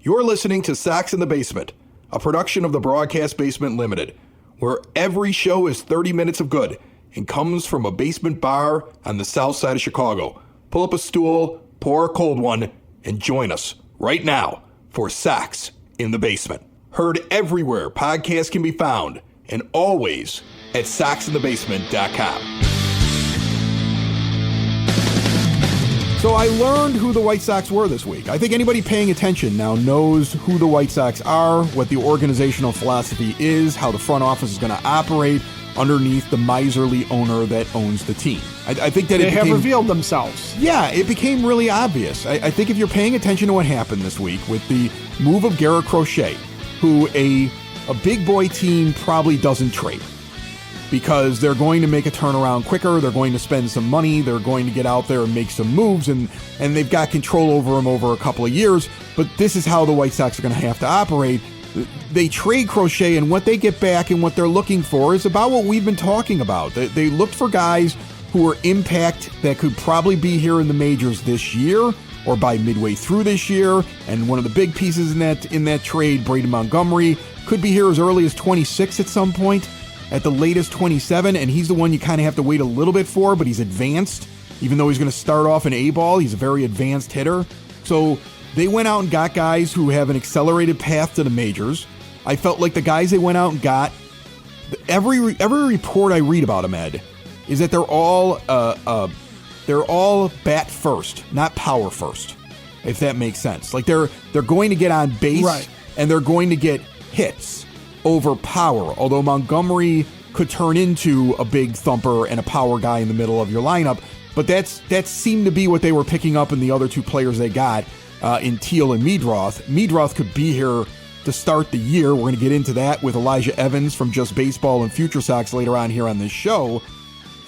You're listening to Sox in the Basement, a production of the Broadcast Basement Limited, where every show is 30 minutes of good and comes from a basement bar on the south side of Chicago. Pull up a stool, pour a cold one, and join us right now for Sox in the Basement. Heard everywhere podcasts can be found, and always at soxinthebasement.com. So I learned who the White Sox were this week. I think anybody paying attention now knows who the White Sox are, what the organizational philosophy is, how the front office is going to operate underneath the miserly owner that owns the team. I think that they have revealed themselves. Yeah, it became really obvious. I think if you're paying attention to what happened this week with the move of Garrett Crochet, who a big boy team probably doesn't trade, because they're going to make a turnaround quicker, they're going to spend some money, they're going to get out there and make some moves, and they've got control over them over a couple of years, but this is how the White Sox are going to have to operate. They trade Crochet, and what they get back and what they're looking for is about what we've been talking about. They looked for guys who were impact that could probably be here in the majors this year or by midway through this year, and one of the big pieces in that trade, Braden Montgomery, could be here as early as 26 at some point. At the latest 27, and he's the one you kind of have to wait a little bit for, but he's advanced. Even though he's going to start off an A-ball, he's a very advanced hitter. So they went out and got guys who have an accelerated path to the majors. I felt like the guys they went out and got, every report I read about them, Ed, is that they're all bat first, not power first, if that makes sense. Like they're going to get on base, right, and they're going to get hits over power, although Montgomery could turn into a big thumper and a power guy in the middle of your lineup. But that seemed to be what they were picking up in the other two players they got in Teal and Meadroth. Meadroth could be here to start the year. We're going to get into that with Elijah Evans from Just Baseball and FutureSox later on here on this show.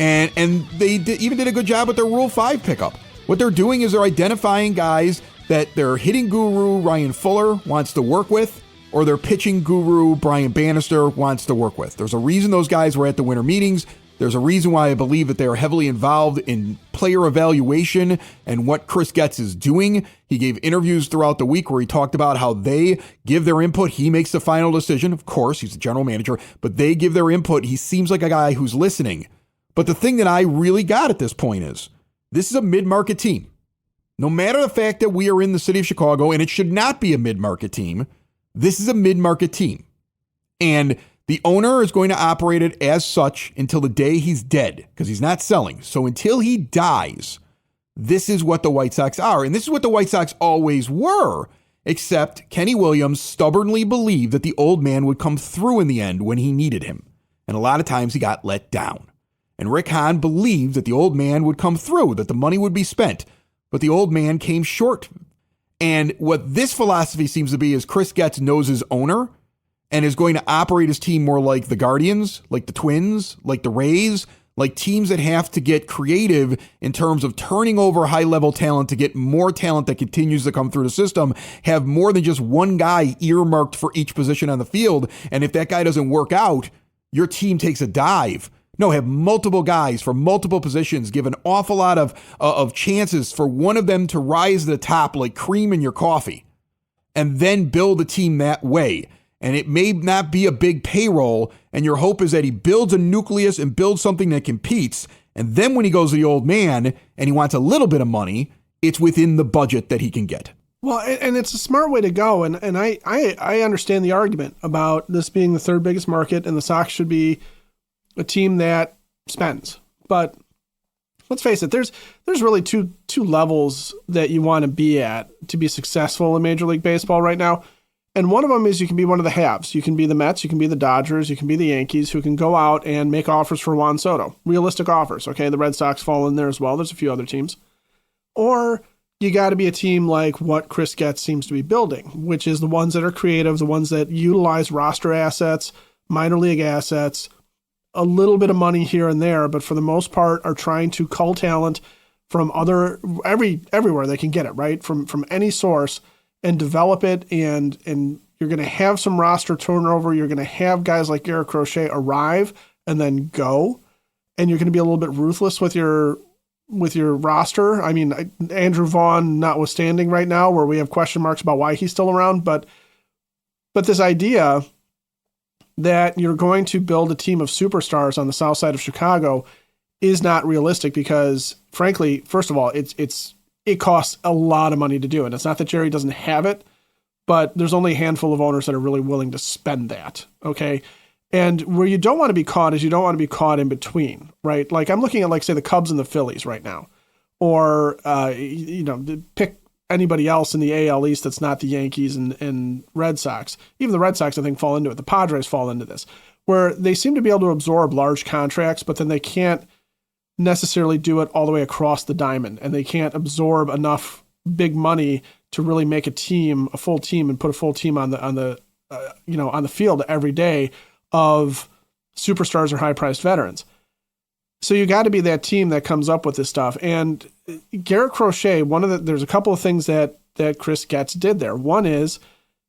And they even did a good job with their Rule 5 pickup. What they're doing is they're identifying guys that their hitting guru, Ryan Fuller, wants to work with, or their pitching guru, Brian Bannister, wants to work with. There's a reason those guys were at the winter meetings. There's a reason why I believe that they are heavily involved in player evaluation and what Chris Getz is doing. He gave interviews throughout the week where he talked about how they give their input. He makes the final decision. Of course, he's the general manager, but they give their input. He seems like a guy who's listening. But the thing that I really got at this point is this is a mid-market team. No matter the fact that we are in the city of Chicago, and it should not be a mid-market team, this is a mid-market team, and the owner is going to operate it as such until the day he's dead, because he's not selling. So until he dies, this is what the White Sox are, and this is what the White Sox always were, except Kenny Williams stubbornly believed that the old man would come through in the end when he needed him, and a lot of times he got let down. And Rick Hahn believed that the old man would come through, that the money would be spent, but the old man came short. And what this philosophy seems to be is Chris Getz knows his owner and is going to operate his team more like the Guardians, like the Twins, like the Rays, like teams that have to get creative in terms of turning over high-level talent to get more talent that continues to come through the system, have more than just one guy earmarked for each position on the field. And if that guy doesn't work out, your team takes a dive. No, have multiple guys for multiple positions, give an awful lot of chances for one of them to rise to the top like cream in your coffee, and then build a team that way. And it may not be a big payroll, and your hope is that he builds a nucleus and builds something that competes, and then when he goes to the old man and he wants a little bit of money, it's within the budget that he can get. Well, and it's a smart way to go, and I understand the argument about this being the third biggest market, and the Sox should be a team that spends. But let's face it, there's really two levels that you want to be at to be successful in Major League Baseball right now. And one of them is you can be one of the halves. You can be the Mets, you can be the Dodgers, you can be the Yankees, who can go out and make offers for Juan Soto. Realistic offers, okay? The Red Sox fall in there as well. There's a few other teams. Or you got to be a team like what Chris Getz seems to be building, which is the ones that are creative, the ones that utilize roster assets, minor league assets, a little bit of money here and there, but for the most part are trying to cull talent from everywhere they can get it, right? From any source, and develop it, and you're going to have some roster turnover. You're going to have guys like Garrett Crochet arrive and then go, and you're going to be a little bit ruthless with your with your roster. I mean, Andrew Vaughn notwithstanding right now, where we have question marks about why he's still around, but this idea that you're going to build a team of superstars on the south side of Chicago is not realistic because, frankly, first of all, it costs a lot of money to do it. It's not that Jerry doesn't have it, but there's only a handful of owners that are really willing to spend that, okay? And where you don't want to be caught is you don't want to be caught in between, right? Like I'm looking at, like, say, the Cubs and the Phillies right now, or, pick anybody else in the AL East that's not the Yankees and Red Sox. Even the Red Sox, I think, fall into it. The Padres fall into this, where they seem to be able to absorb large contracts, but then they can't necessarily do it all the way across the diamond, and they can't absorb enough big money to really make a team, a full team, and put a full team on the field every day of superstars or high-priced veterans. So you got to be that team that comes up with this stuff. And Garrett Crochet, there's a couple of things that Chris Getz did there. One is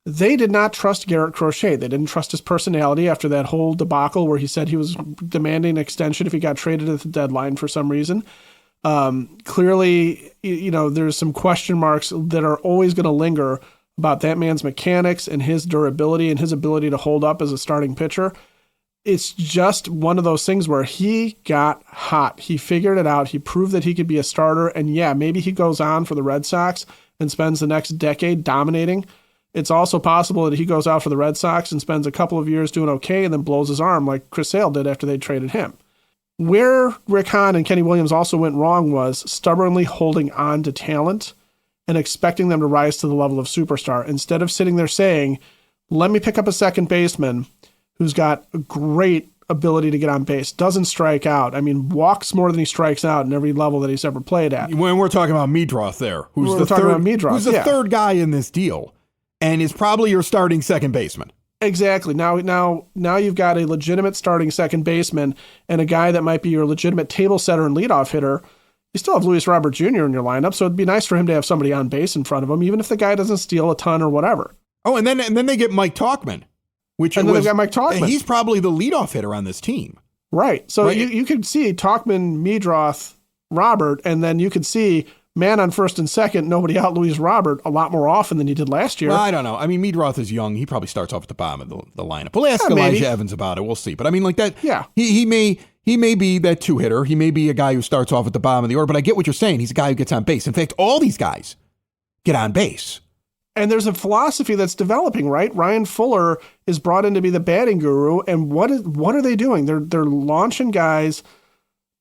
they did not trust Garrett Crochet. They didn't trust his personality after that whole debacle where he said he was demanding an extension if he got traded at the deadline for some reason. Clearly, there's some question marks that are always going to linger about that man's mechanics and his durability and his ability to hold up as a starting pitcher. It's just one of those things where he got hot. He figured it out. He proved that he could be a starter. And yeah, maybe he goes on for the Red Sox and spends the next decade dominating. It's also possible that he goes out for the Red Sox and spends a couple of years doing okay and then blows his arm like Chris Sale did after they traded him. Where Rick Hahn and Kenny Williams also went wrong was stubbornly holding on to talent and expecting them to rise to the level of superstar instead of sitting there saying, let me pick up a second baseman who's got a great ability to get on base, doesn't strike out. I mean, walks more than he strikes out in every level that he's ever played at. When we're talking about Meadroth there, who's the third guy in this deal and is probably your starting second baseman. Exactly. Now you've got a legitimate starting second baseman and a guy that might be your legitimate table setter and leadoff hitter. You still have Luis Robert Jr. in your lineup, so it'd be nice for him to have somebody on base in front of him, even if the guy doesn't steal a ton or whatever. Oh, and then they get Mike Tauchman. Then they've got Mike Tauchman. He's probably the leadoff hitter on this team. Right. So you could see Tauchman, Meadroth, Robert, and then you could see man on first and second, nobody out Luis Robert a lot more often than he did last year. Well, I don't know. I mean, Meadroth is young. He probably starts off at the bottom of the lineup. We'll ask Elijah Evans about it. We'll see. But I mean, like that, yeah. He may be that two-hitter. He may be a guy who starts off at the bottom of the order, but I get what you're saying. He's a guy who gets on base. In fact, all these guys get on base. And there's a philosophy that's developing, right? Ryan Fuller is brought in to be the batting guru, and what are they doing? They're launching guys,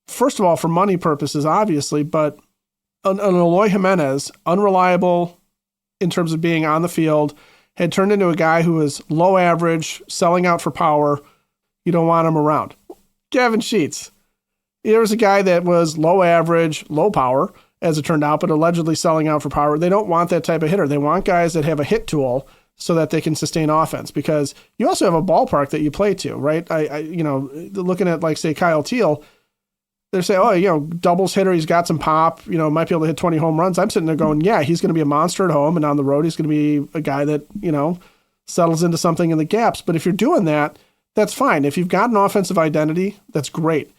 first of all, for money purposes, obviously, but an Eloy Jimenez, unreliable in terms of being on the field, had turned into a guy who was low average, selling out for power. You don't want him around. Gavin Sheets. There was a guy that was low average, low power, as it turned out, but allegedly selling out for power. They don't want that type of hitter. They want guys that have a hit tool so that they can sustain offense, because you also have a ballpark that you play to, right? Looking at, like, say, Kyle Teal, they say, doubles hitter, he's got some pop, might be able to hit 20 home runs. I'm sitting there going, yeah, he's going to be a monster at home, and on the road, he's going to be a guy that, settles into something in the gaps. But if you're doing that, that's fine. If you've got an offensive identity, that's great.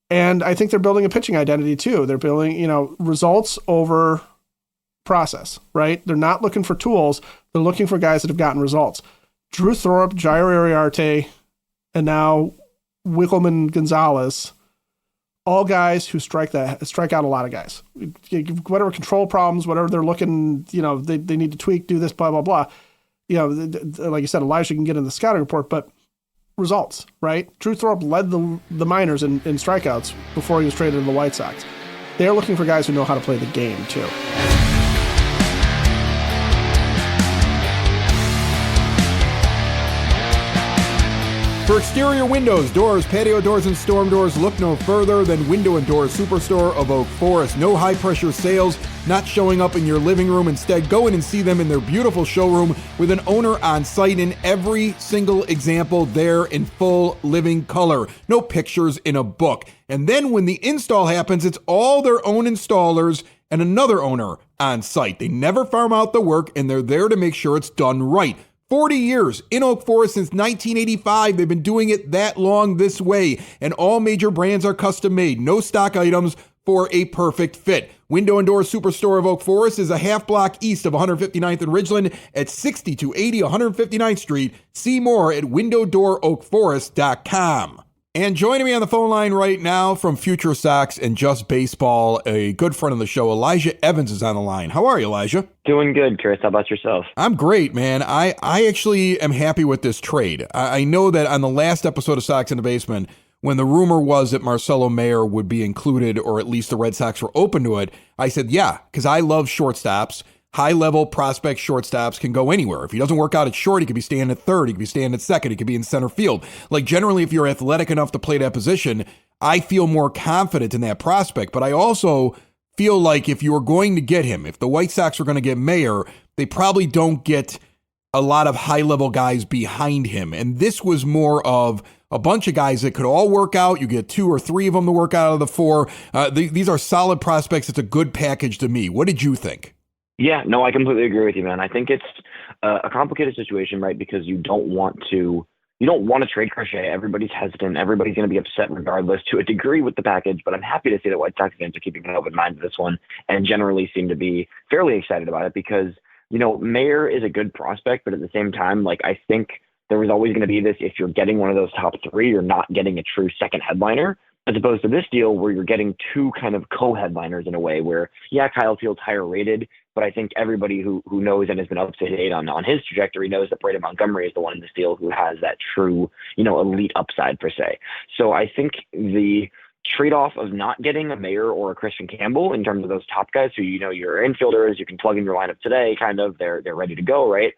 And I think they're building a pitching identity too. They're building, results over process, right? They're not looking for tools. They're looking for guys that have gotten results. Drew Thorpe, Jairo Iriarte, and now Wikelman Gonzalez, all guys who strike out a lot of guys. Whatever control problems, whatever they're looking, they need to tweak, do this, blah, blah, blah. Like you said, Elijah can get in the scouting report, but results, right? Drew Thorpe led the minors in strikeouts before he was traded to the White Sox. They're looking for guys who know how to play the game, too. For exterior windows, doors, patio doors, and storm doors, look no further than Window and Door Superstore of Oak Forest. No high-pressure sales, not showing up in your living room. Instead, go in and see them in their beautiful showroom with an owner on site in every single example there in full living color. No pictures in a book. And then when the install happens, it's all their own installers and another owner on site. They never farm out the work, and they're there to make sure it's done right. 40 years in Oak Forest since 1985. They've been doing it that long this way, and all major brands are custom made. No stock items, for a perfect fit. Window and Door Superstore of Oak Forest is a half block east of 159th and Ridgeland at 6280 159th Street. See more at windowdooroakforest.com. And joining me on the phone line right now from FutureSox and Just Baseball, a good friend of the show, Elijah Evans is on the line. How are you, Elijah? Doing good, Chris. How about yourself? I'm great, man. I actually am happy with this trade. I know that on the last episode of Sox in the Basement, when the rumor was that Marcelo Mayer would be included, or at least the Red Sox were open to it, I said, yeah, because I love shortstops. High-level prospect shortstops can go anywhere. If he doesn't work out at short, he could be standing at third. He could be standing at second. He could be in center field. Like, generally, if you're athletic enough to play that position, I feel more confident in that prospect. But I also feel like if you were going to get him, if the White Sox were going to get Mayer, they probably don't get a lot of high-level guys behind him. And this was more of a bunch of guys that could all work out. You get 2 or 3 of them to work out of the 4. These are solid prospects. It's a good package to me. What did you think? Yeah, no, I completely agree with you, man. I think it's a complicated situation, right? Because you don't want to trade Crochet. Everybody's hesitant. Everybody's going to be upset regardless to a degree with the package. But I'm happy to see that White Sox fans are keeping an open mind to this one and generally seem to be fairly excited about it because, Mayer is a good prospect, but at the same time, like, I think there was always going to be this, if you're getting one of those top 3, you're not getting a true second headliner, as opposed to this deal where you're getting 2 kind of co-headliners in a way where, yeah, Kyle Tield's higher rated, but I think everybody who knows and has been up to date on his trajectory knows that Braden Montgomery is the one in this deal who has that true, elite upside per se. So I think the trade-off of not getting a Mayer or a Christian Campbell in terms of those top guys who, your infielders, you can plug in your lineup today, kind of, they're ready to go, right?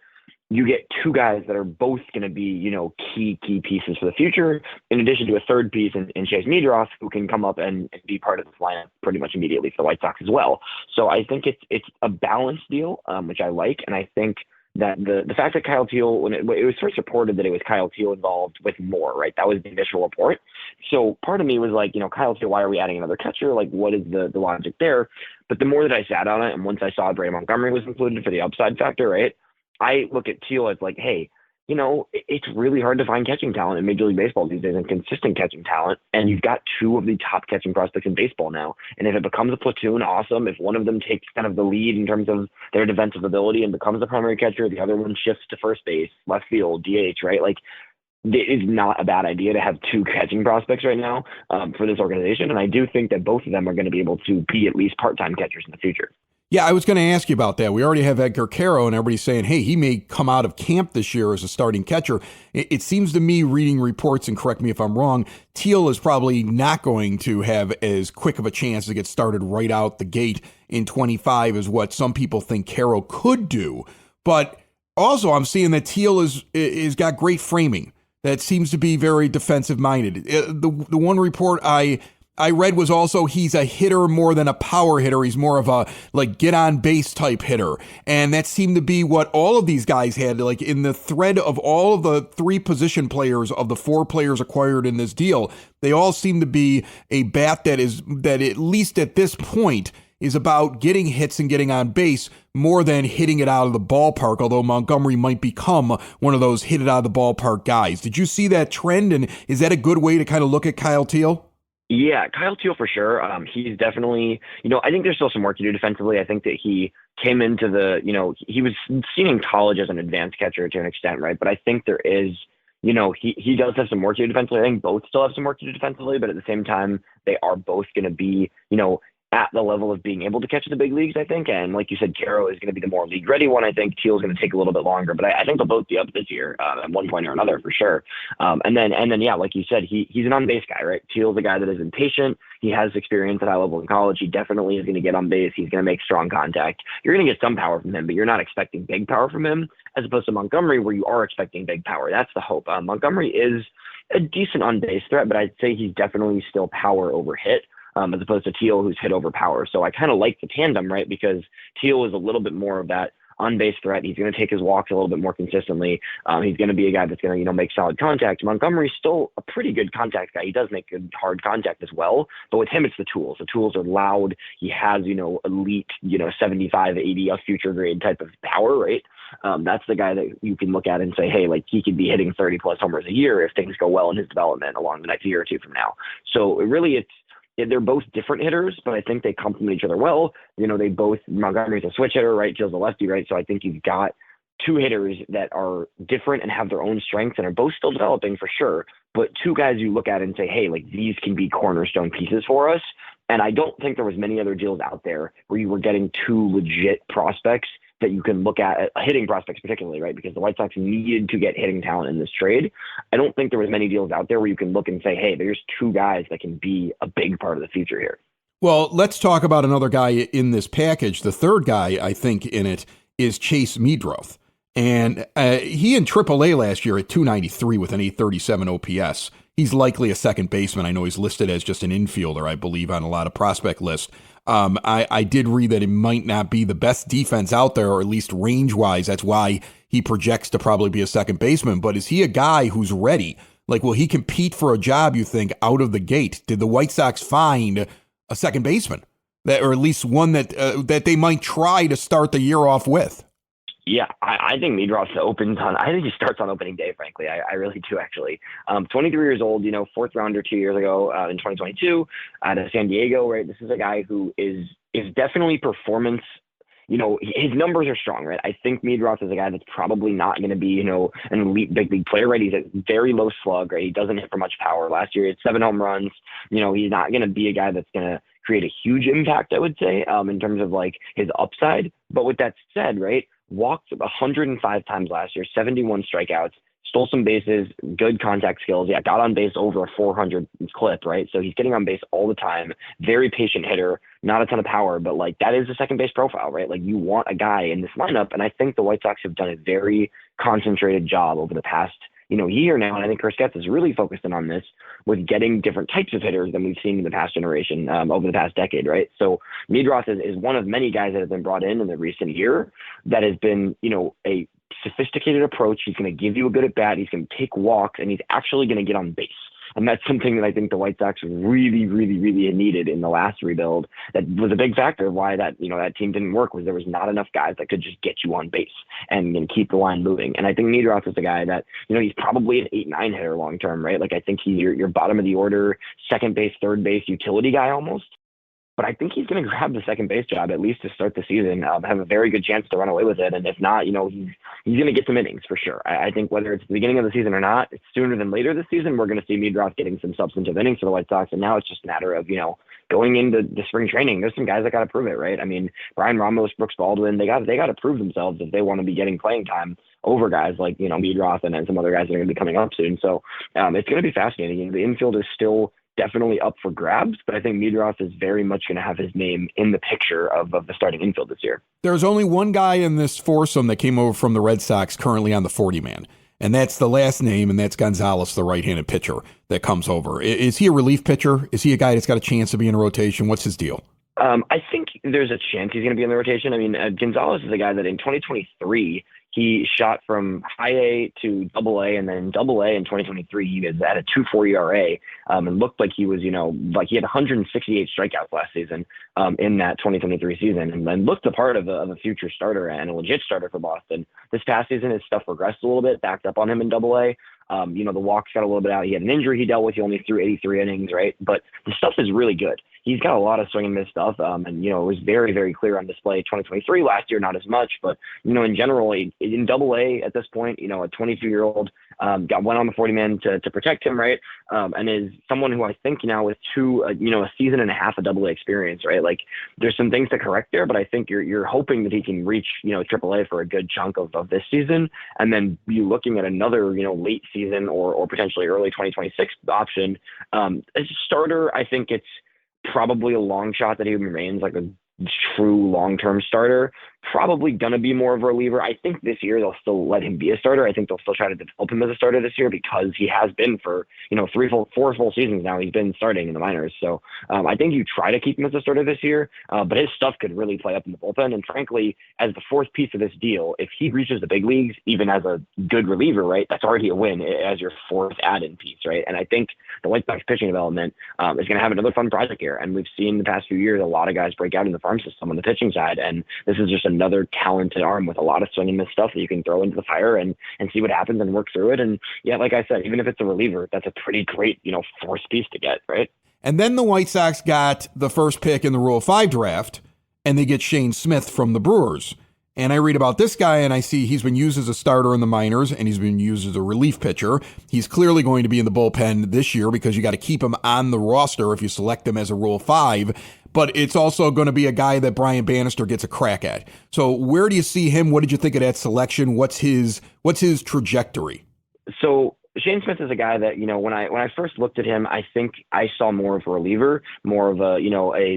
You get 2 guys that are both going to be, key pieces for the future, in addition to a third piece in Chase Niedroff, who can come up and be part of this lineup pretty much immediately for the White Sox as well. So I think it's a balanced deal, which I like. And I think that the fact that Kyle Teel, when it was first reported that it was Kyle Teel involved with more, right? That was the initial report. So part of me was like, Kyle Teel, why are we adding another catcher? Like, what is the logic there? But the more that I sat on it, and once I saw Braden Montgomery was included for the upside factor, right? I look at Teel as like, hey, it's really hard to find catching talent in Major League Baseball these days and consistent catching talent. And you've got 2 of the top catching prospects in baseball now. And if it becomes a platoon, awesome. If one of them takes kind of the lead in terms of their defensive ability and becomes the primary catcher, the other one shifts to first base, left field, DH, right? Like, it is not a bad idea to have 2 catching prospects right now for this organization. And I do think that both of them are going to be able to be at least part-time catchers in the future. Yeah, I was going to ask you about that. We already have Edgar Caro, and everybody's saying, hey, he may come out of camp this year as a starting catcher. It seems to me, reading reports, and correct me if I'm wrong, Teel is probably not going to have as quick of a chance to get started right out the gate in 25 as what some people think Caro could do. But also, I'm seeing that Teel is got great framing. That seems to be very defensive-minded. The one report I read was also he's a hitter more than a power hitter. He's more of a get on base type hitter. And that seemed to be what all of these guys had, like in the thread of all of the 3 position players of the 4 players acquired in this deal. They all seem to be a bat that at least at this point is about getting hits and getting on base more than hitting it out of the ballpark, although Montgomery might become one of those hit it out of the ballpark guys. Did you see that trend? And is that a good way to kind of look at Kyle Teel? Yeah, Kyle Teel for sure. He's definitely, I think there's still some work to do defensively. I think that he came into he was seen in college as an advanced catcher to an extent, right? But I think there is, he does have some work to do defensively. I think both still have some work to do defensively, but at the same time, they are both going to be, at the level of being able to catch the big leagues, I think. And like you said, Caro is going to be the more league ready one. I think Teel is going to take a little bit longer, but I think they'll both be up this year at one point or another for sure. And then, yeah, like you said, he's an on-base guy, right? Teal's a guy that is impatient. He has experience at high level in college. He definitely is going to get on base. He's going to make strong contact. You're going to get some power from him, but you're not expecting big power from him, as opposed to Montgomery, where you are expecting big power. That's the hope. Montgomery is a decent on-base threat, but I'd say he's definitely still power over hit. As opposed to Teel, who's hit over power. So I kind of like the tandem, right? Because Teel is a little bit more of that on-base threat. He's going to take his walks a little bit more consistently. He's going to be a guy that's going to, make solid contact. Montgomery's still a pretty good contact guy. He does make good hard contact as well. But with him, it's the tools. The tools are loud. He has, elite, 75, 80, a future grade type of power, right? That's the guy that you can look at and say, hey, he could be hitting 30 plus homers a year if things go well in his development along the next year or two from now. So they're both different hitters, but I think they complement each other well. They both, Montgomery's a switch hitter, right? Gil's a lefty, right? So I think you've got two hitters that are different and have their own strengths and are both still developing for sure, but two guys you look at and say, hey, like these can be cornerstone pieces for us. And I don't think there was many other deals out there where you were getting two legit prospects that you can look at hitting prospects particularly, right? Because the White Sox needed to get hitting talent in this trade. I don't think there was many deals out there where you can look and say, hey, there's two guys that can be a big part of the future here. Well, let's talk about another guy in this package. The third guy, I think, in it is Chase Meadroth. And he in AAA last year at 293 with an 837 OPS. He's likely a second baseman. I know he's listed as just an infielder, I believe, on a lot of prospect lists. I did read that it might not be the best defense out there, or at least range-wise. That's why he projects to probably be a second baseman. But is he a guy who's ready? Like, will he compete for a job, you think, out of the gate? Did the White Sox find a second baseman, or at least one that they might try to start the year off with? Yeah, I think Meadroth I think he starts on opening day, frankly. I really do, actually. 23 years old, fourth rounder 2 years ago in 2022 out of San Diego, right? This is a guy who is definitely performance. His numbers are strong, right? I think Meadroth is a guy that's probably not going to be, an elite big league player, right? He's a very low slug, right? He doesn't hit for much power. Last year, he had 7 home runs. He's not going to be a guy that's going to create a huge impact, I would say, in terms of like his upside. But with that said, right? Walked 105 times last year, 71 strikeouts, stole some bases, good contact skills. Yeah, got on base over a 400 clip, right? So he's getting on base all the time. Very patient hitter, not a ton of power, but like that is a second base profile, right? Like you want a guy in this lineup. And I think the White Sox have done a very concentrated job over the past year now. And I think Chris Getz is really focusing on this with getting different types of hitters than we've seen in the past generation over the past decade, right? So Meadroth is one of many guys that have been brought in the recent year that has been, a sophisticated approach. He's going to give you a good at bat. He's going to take walks, and he's actually going to get on base. And that's something that I think the White Sox really, really, really needed in the last rebuild. That was a big factor of why that team didn't work, was there was not enough guys that could just get you on base and keep the line moving. And I think Meadroth is a guy that, he's probably an 8-9 hitter long term, right? Like I think he's your bottom of the order, second base, third base utility guy almost. But I think he's going to grab the second base job at least to start the season, have a very good chance to run away with it. And if not, he's going to get some innings for sure. I think whether it's the beginning of the season or not, it's sooner than later this season, we're going to see Meadroth getting some substantive innings for the White Sox. And now it's just a matter of, going into the spring training, there's some guys that got to prove it, right? I mean, Brian Ramos, Brooks Baldwin, they got to prove themselves if they want to be getting playing time over guys like, Meadroth and then some other guys that are going to be coming up soon. So it's going to be fascinating. The infield is still definitely up for grabs, but I think Meadroth is very much going to have his name in the picture of the starting infield this year. There's only one guy in this foursome that came over from the Red Sox currently on the 40-man, and that's the last name, and that's Gonzalez, the right-handed pitcher that comes over. Is he a relief pitcher? Is he a guy that's got a chance to be in a rotation? What's his deal? I think there's a chance he's going to be in the rotation. I mean, Gonzalez is a guy that in 2023, he shot from high A to double A, and then double A in 2023, he was at a 2.4 ERA and looked like he was, like he had 168 strikeouts last season in that 2023 season, and then looked the part of a future starter and a legit starter for Boston. This past season, his stuff regressed a little bit, backed up on him in double A. The walks got a little bit out. He had an injury he dealt with. He only threw 83 innings, right? But the stuff is really good. He's got a lot of swing and miss stuff. And, it was very, very clear on display 2023. Last year, not as much. But, in general, in double A at this point, a 22-year-old went on the 40-man to protect him, right? And is someone who I think now with a season and a half of double A experience, right? Like there's some things to correct there, but I think you're hoping that he can reach, triple A for a good chunk of this season. And then be looking at another, late season or potentially early 2026 option. As a starter, I think it's probably a long shot that he remains like a true long-term starter. Probably going to be more of a reliever. I think this year they'll still let him be a starter. I think they'll still try to develop him as a starter this year because he has been for, 4 full seasons now. He's been starting in the minors. So I think you try to keep him as a starter this year, but his stuff could really play up in the bullpen. And frankly, as the fourth piece of this deal, if he reaches the big leagues, even as a good reliever, right, that's already a win as your fourth add-in piece, right? And I think the White Sox pitching development is going to have another fun project here. And we've seen the past few years a lot of guys break out in the farm system on the pitching side. And this is just another talented arm with a lot of swing and miss stuff that you can throw into the fire and see what happens and work through it. And yeah, like I said, even if it's a reliever, that's a pretty great, fourth piece to get, right? And then the White Sox got the first pick in the Rule 5 draft, and they get Shane Smith from the Brewers. And I read about this guy, and I see he's been used as a starter in the minors, and he's been used as a relief pitcher. He's clearly going to be in the bullpen this year because you got to keep him on the roster if you select him as a Rule 5. But it's also going to be a guy that Brian Bannister gets a crack at. So where do you see him? What did you think of that selection? What's his trajectory? So Shane Smith is a guy that, when I first looked at him, I think I saw more of a reliever, more of a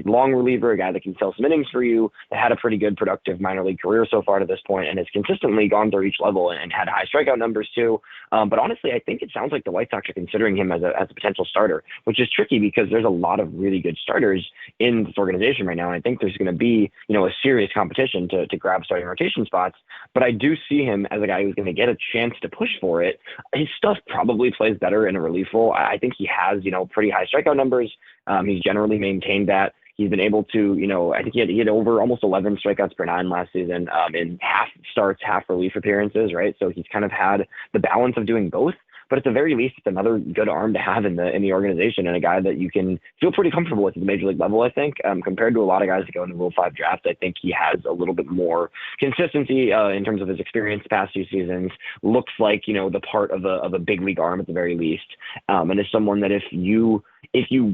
long reliever, a guy that can fill some innings for you, that had a pretty good productive minor league career so far to this point, and has consistently gone through each level and had high strikeout numbers too. But honestly, I think it sounds like the White Sox are considering him as a potential starter, which is tricky because there's a lot of really good starters in this organization right now. And I think there's going to be, a serious competition to grab starting rotation spots. But I do see him as a guy who's going to get a chance to push for it. His stuff probably plays better in a relief role. I think he has, pretty high strikeout numbers. He's generally maintained that. He's been able to, I think he had over almost 11 strikeouts per 9 last season in half starts, half relief appearances, right? So he's kind of had the balance of doing both. But at the very least, it's another good arm to have in the organization, and a guy that you can feel pretty comfortable with at the major league level, I think. Compared to a lot of guys that go in the Rule 5 draft, I think he has a little bit more consistency in terms of his experience the past few seasons. Looks like, the part of a big league arm at the very least. And is someone that if you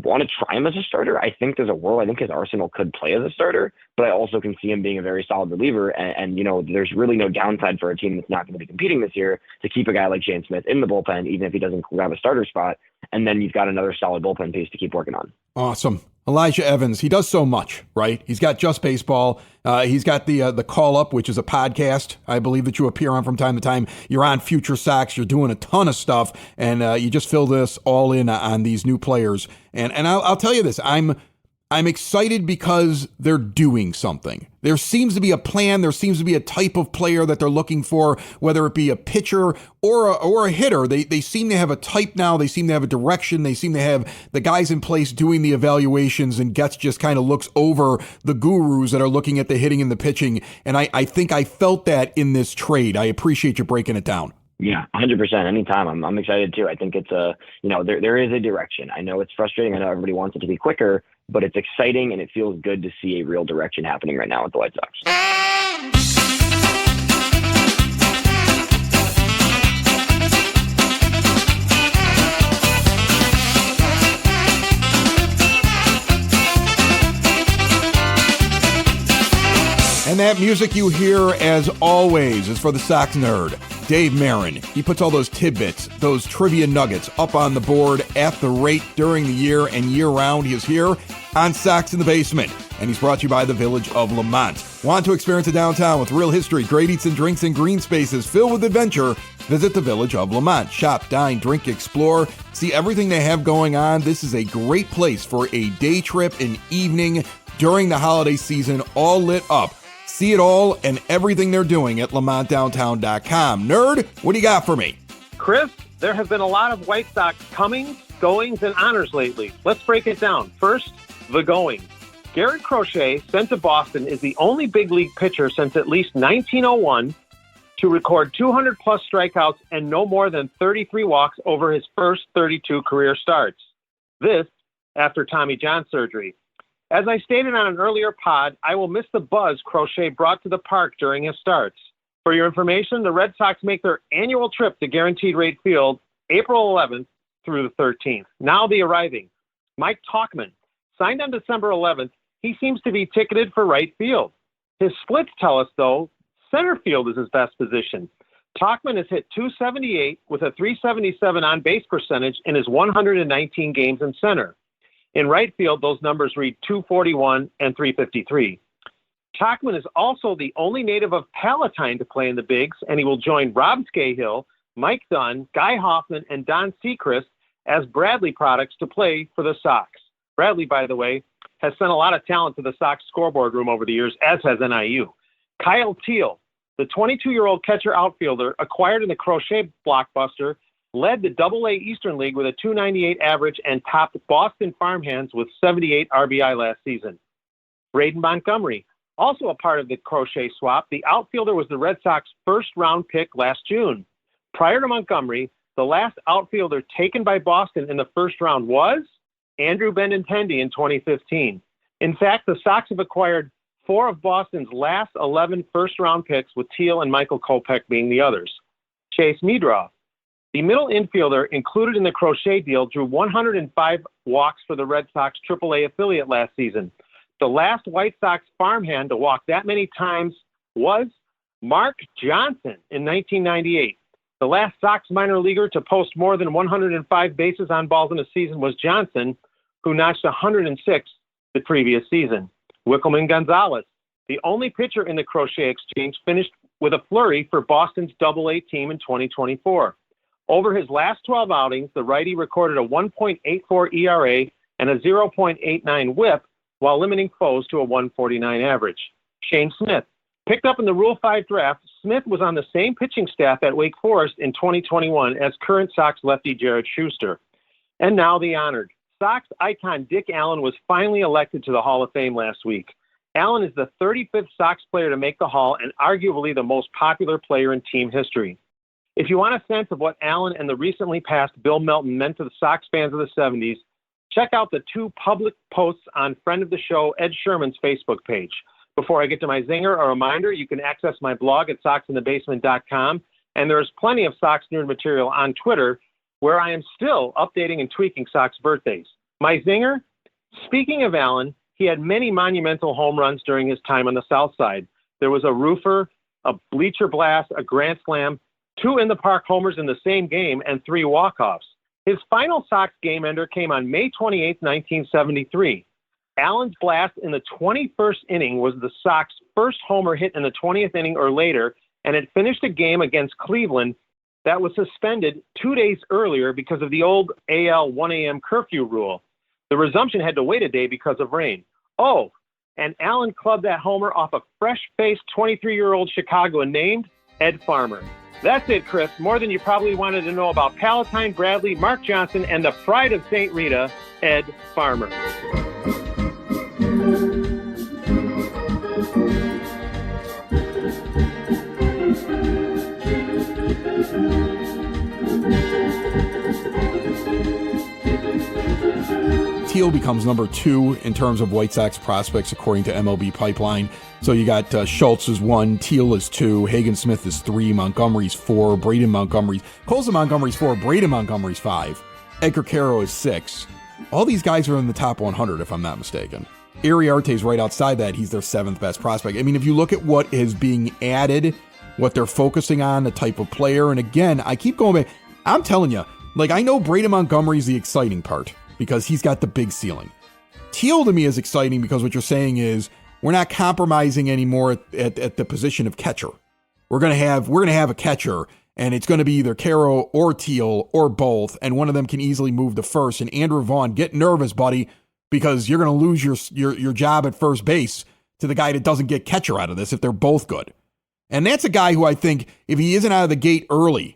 want to try him as a starter, I think there's a world. I think his arsenal could play as a starter, but I also can see him being a very solid reliever. And there's really no downside for a team that's not going to be competing this year to keep a guy like Shane Smith in the bullpen, even if he doesn't grab a starter spot. And then you've got another solid bullpen piece to keep working on. Awesome. Elijah Evans, he does so much, right? He's got Just Baseball. He's got the Call Up, which is a podcast, I believe, that you appear on from time to time. You're on FutureSox. You're doing a ton of stuff, and you just filled us all in on these new players. And I'll tell you this, I'm excited because they're doing something. There seems to be a plan. There seems to be a type of player that they're looking for, whether it be a pitcher or a hitter. They seem to have a type now. They seem to have a direction. They seem to have the guys in place doing the evaluations, and Getz just kind of looks over the gurus that are looking at the hitting and the pitching. And I think I felt that in this trade. I appreciate you breaking it down. Yeah, 100%. Anytime. I'm excited too. I think it's there is a direction. I know it's frustrating. I know everybody wants it to be quicker, but it's exciting and it feels good to see a real direction happening right now with the White Sox. And that music you hear, as always, is for the Sox Nerd, Dave Marin. He puts all those tidbits, those trivia nuggets up on the board at the rate during the year and year-round. He is here on Sox in the Basement, and he's brought to you by the Village of Lamont. Want to experience a downtown with real history, great eats and drinks, and green spaces filled with adventure? Visit the Village of Lamont. Shop, dine, drink, explore, see everything they have going on. This is a great place for a day trip, an evening during the holiday season, all lit up. See it all and everything they're doing at LamontDowntown.com. Nerd, what do you got for me? Chris, there have been a lot of White Sox comings, goings, and honors lately. Let's break it down. First, the going. Garrett Crochet, sent to Boston, is the only big league pitcher since at least 1901 to record 200-plus strikeouts and no more than 33 walks over his first 32 career starts. This after Tommy John surgery. As I stated on an earlier pod, I will miss the buzz Crochet brought to the park during his starts. For your information, the Red Sox make their annual trip to Guaranteed Rate Field April 11th through the 13th. Now the arriving. Mike Tauchman, signed on December 11th, he seems to be ticketed for right field. His splits tell us, though, center field is his best position. Tauchman has hit .278 with a .377 on-base percentage in his 119 games in center. In right field, those numbers read .241 and .353. Tauchman is also the only native of Palatine to play in the bigs, and he will join Rob Scahill, Mike Dunn, Guy Hoffman, and Don Sechrist as Bradley products to play for the Sox. Bradley, by the way, has sent a lot of talent to the Sox scoreboard room over the years, as has NIU. Kyle Teal, the 22-year-old catcher outfielder acquired in the Crochet blockbuster, led the Double-A Eastern League with a .298 average and topped Boston Farmhands with 78 RBI last season. Braden Montgomery, also a part of the Crochet swap, the outfielder was the Red Sox first-round pick last June. Prior to Montgomery, the last outfielder taken by Boston in the first round was Andrew Benintendi in 2015. In fact, the Sox have acquired 4 of Boston's last 11 first-round picks, with Teal and Michael Kopech being the others. Chase Meadroff, the middle infielder included in the Crochet deal, drew 105 walks for the Red Sox AAA affiliate last season. The last White Sox farmhand to walk that many times was Mark Johnson in 1998. The last Sox minor leaguer to post more than 105 bases on balls in a season was Johnson, who notched 106 the previous season. Wickelman Gonzalez, the only pitcher in the Crochet exchange, finished with a flurry for Boston's Double-A team in 2024. Over his last 12 outings, the righty recorded a 1.84 ERA and a 0.89 WHIP, while limiting foes to a 149 average. Shane Smith, picked up in the Rule 5 draft, Smith was on the same pitching staff at Wake Forest in 2021 as current Sox lefty Jared Schuster. And now the honored. Sox icon Dick Allen was finally elected to the Hall of Fame last week. Allen is the 35th Sox player to make the Hall and arguably the most popular player in team history. If you want a sense of what Allen and the recently passed Bill Melton meant to the Sox fans of the 70s, check out the 2 public posts on friend of the show Ed Sherman's Facebook page. Before I get to my zinger, a reminder, you can access my blog at soxinthebasement.com, and there is plenty of Sox Nerd material on Twitter, where I am still updating and tweaking Sox birthdays. My zinger? Speaking of Allen, he had many monumental home runs during his time on the South Side. There was a roofer, a bleacher blast, a grand slam, 2 in-the-park homers in the same game, and 3 walk-offs. His final Sox game ender came on May 28, 1973. Allen's blast in the 21st inning was the Sox' first homer hit in the 20th inning or later, and it finished a game against Cleveland that was suspended 2 days earlier because of the old AL 1 a.m. curfew rule. The resumption had to wait a day because of rain. Oh, and Allen clubbed that homer off a fresh-faced 23-year-old Chicagoan named Ed Farmer. That's it, Chris. More than you probably wanted to know about Palatine, Bradley, Mark Johnson, and the pride of St. Rita, Ed Farmer. Teal becomes number 2 in terms of White Sox prospects according to MLB Pipeline. So you got Schultz is 1, Teal is 2, Hagen Smith is 3, Montgomery's 4, Colson Montgomery's 4, Braden Montgomery's 5, Edgar Caro is 6. All these guys are in the top 100 if I'm not mistaken. Iriarte's right outside that. He's their 7th best prospect. I mean, if you look at what is being added, what they're focusing on, the type of player, and again, I keep going back. I'm telling you, like, I know Braden Montgomery's the exciting part because he's got the big ceiling. Teal to me is exciting because what you're saying is we're not compromising anymore at the position of catcher. We're gonna have a catcher, and it's gonna be either Caro or Teal or both, and one of them can easily move to first. And Andrew Vaughn, get nervous, buddy, because you're gonna lose your job at first base to the guy that doesn't get catcher out of this if they're both good. And that's a guy who I think if he isn't out of the gate early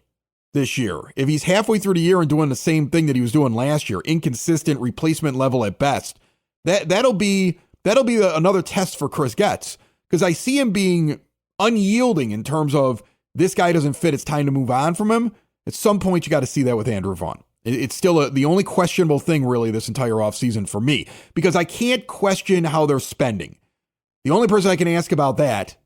this year, if he's halfway through the year and doing the same thing that he was doing last year, inconsistent replacement level at best, that'll be another test for Chris Getz, because I see him being unyielding in terms of this guy doesn't fit, it's time to move on from him. At some point, you got to see that with Andrew Vaughn. It's still the only questionable thing really this entire offseason for me, because I can't question how they're spending. The only person I can ask about that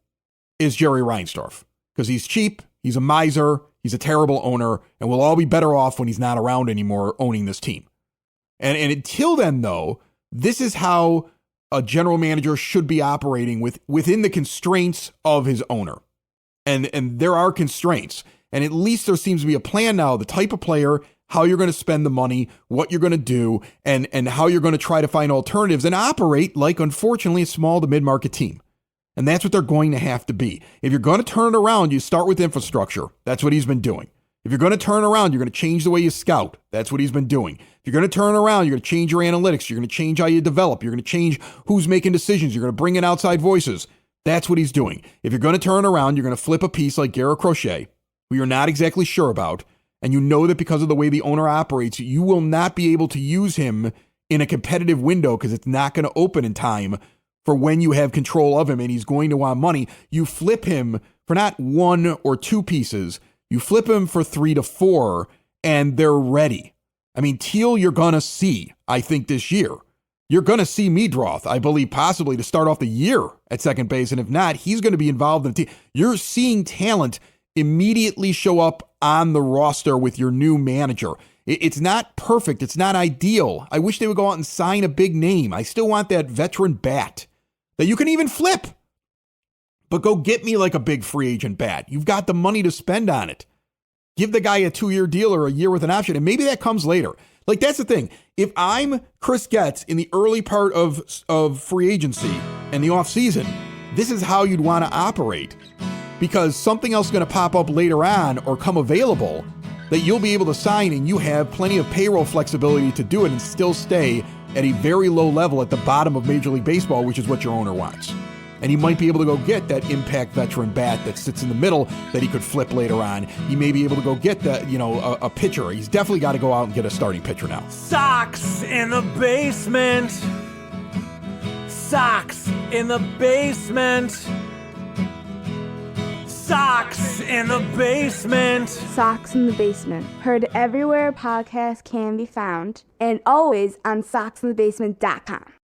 is Jerry Reinsdorf, because he's cheap, he's a miser, he's a terrible owner, and we'll all be better off when he's not around anymore owning this team. And until then, though, this is how a general manager should be operating within the constraints of his owner. And there are constraints. And at least there seems to be a plan now, the type of player, how you're going to spend the money, what you're going to do, and how you're going to try to find alternatives and operate like, unfortunately, a small to mid-market team. And that's what they're going to have to be. If you're going to turn it around, you start with infrastructure. That's what he's been doing. If you're going to turn around, you're going to change the way you scout. That's what he's been doing. If you're going to turn around, you're going to change your analytics. You're going to change how you develop. You're going to change who's making decisions. You're going to bring in outside voices. That's what he's doing. If you're going to turn around, you're going to flip a piece like Garrett Crochet, who you're not exactly sure about, and you know that because of the way the owner operates, you will not be able to use him in a competitive window because it's not going to open in time for when you have control of him and he's going to want money. You flip him for not 1 or 2 pieces. You flip him for 3 to 4, and they're ready. I mean, Teal, you're going to see. I think, this year. You're going to see Meadroth, I believe, possibly to start off the year at second base. And if not, he's going to be involved in the team. You're seeing talent immediately show up on the roster with your new manager. It's not perfect. It's not ideal. I wish they would go out and sign a big name. I still want that veteran bat that you can even flip. But go get me like a big free agent bat. You've got the money to spend on it. Give the guy a 2-year deal or a year with an option, and maybe that comes later. Like, that's the thing. If I'm Chris Getz in the early part of free agency and the offseason, this is how you'd want to operate, because something else is going to pop up later on or come available that you'll be able to sign, and you have plenty of payroll flexibility to do it and still stay at a very low level at the bottom of Major League Baseball, which is what your owner wants. And he might be able to go get that impact veteran bat that sits in the middle that he could flip later on. He may be able to go get that, a pitcher. He's definitely got to go out and get a starting pitcher now. Sox in the basement. Sox in the basement. Sox in the basement. Sox in the Basement. Heard everywhere podcasts can be found, and always on soxinthebasement.com.